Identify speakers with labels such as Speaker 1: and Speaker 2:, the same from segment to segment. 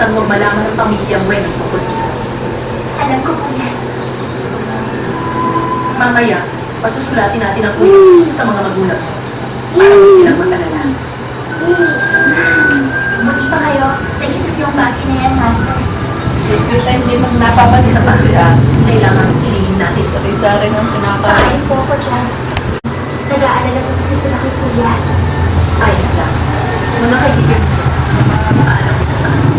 Speaker 1: kalimutan huwag malaman ng pamilyang Wen ang tungkol dito.
Speaker 2: Alam ko po yan.
Speaker 1: Mamaya, pasusulatin natin ang ulit sa mga magulang mo. Para hindi silang mag-alala.
Speaker 2: Buti pa kayo. Naisip yung bagay na yan, Master.
Speaker 3: Every time din mag napapansin
Speaker 1: Sa
Speaker 3: sa pagkaya.
Speaker 1: kailangan ilihim natin ito.
Speaker 3: Isa rin ang pinaka...
Speaker 2: Sakayin po ako dyan. Nag-aalala ko kasi sila kay Kuya.
Speaker 1: Ayos lang. Mga kaibigan mo sila. Paalam mo sa akin.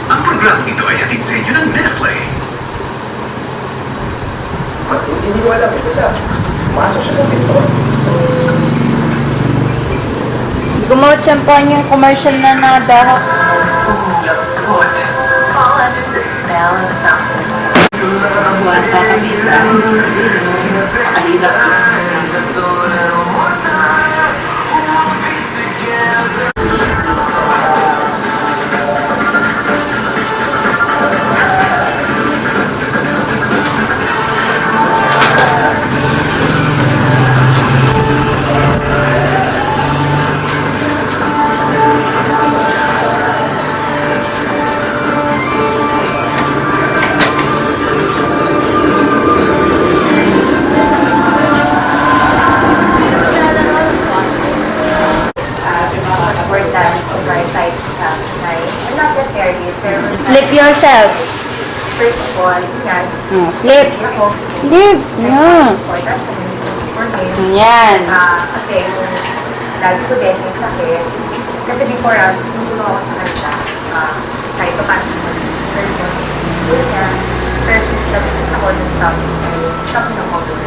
Speaker 4: Ang programang ito ay hatid sa inyo ng Nestle.
Speaker 5: Hindi ko alam eh, kasi pumasok siya ng pinto.
Speaker 3: Gumawa champion yung commercial na nadahak.
Speaker 1: Fall under the smell of something.
Speaker 3: Buwan pa kami dahil. Kalilap Sleep yourself.
Speaker 1: First of all, yan.
Speaker 3: Sleep.
Speaker 1: Ako,
Speaker 3: Sleep. Yeah.
Speaker 1: important for me.
Speaker 3: Yan.
Speaker 1: Kasi, lagi ko din yung sakit. Kasi before, tumulong ako sa kanila. Kahit pa paano sa kanila. Yun yan. Pero since nag-uus ako ng stop ng motor.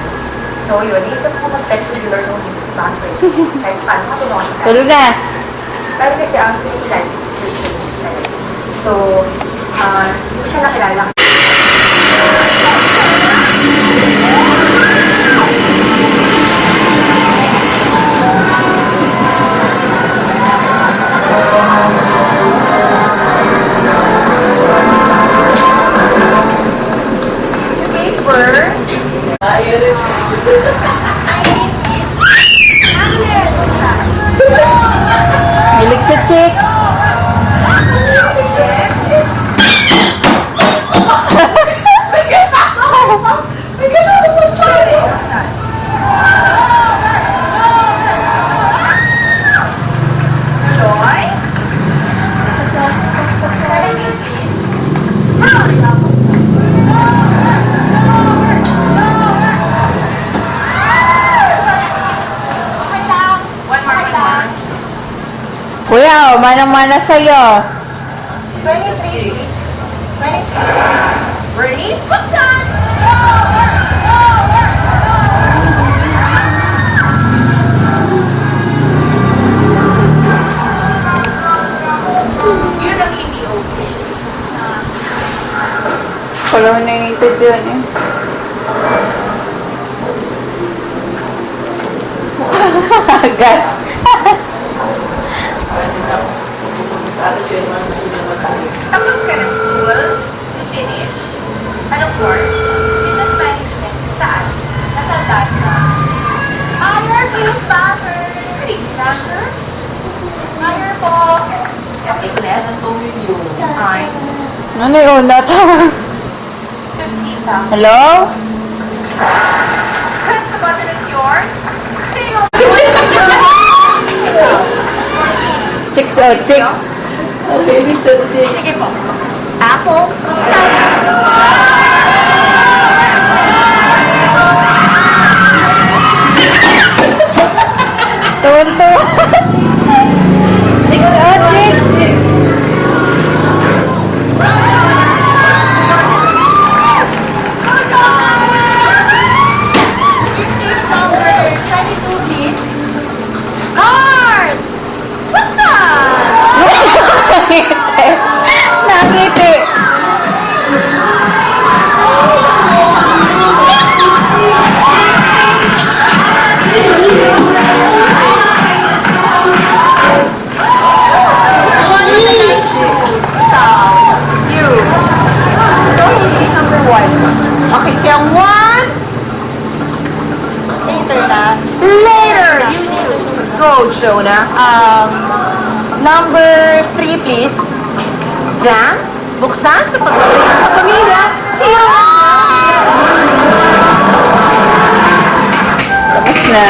Speaker 1: So yun, isip ko mag-vestibular nung hindi sa baso. Kahit paano matulungan sa kanila.
Speaker 3: Tulog na.
Speaker 1: Pero kasi ang pinilad is so, hindi ko siya nakilala.
Speaker 3: Hilig sa chicks. Kuya, manang-mana sa'yo.
Speaker 2: 23. 23. Bernice, buksan!
Speaker 1: Yun ang hindi okay.
Speaker 3: Wala mo na yung intindihan eh. Gas.
Speaker 1: Tapos ka ng school, you finish. Anong course?
Speaker 2: Business management. Saan? Nasa Dasa. Hire, please, backer. Backer? Hire po.
Speaker 1: Okay, Glenn. Ay,
Speaker 3: Ano yun? Nata?
Speaker 1: 15,000.
Speaker 3: Hello?
Speaker 2: Press the button, it's yours. Single.
Speaker 3: Chicks o chicks?
Speaker 1: Sige po.
Speaker 2: Apple, buksan.
Speaker 3: Tuwan-tuwa. Chicks o chicks?
Speaker 2: Number 22, please. Cars! Buksan!
Speaker 3: Nakangiti. later na.
Speaker 1: Later! You choose. Go, Jonah.
Speaker 3: Number 3, please.
Speaker 1: Jam? Buksan sa pagkakas ng pamilya. Siya!
Speaker 3: Tapos na.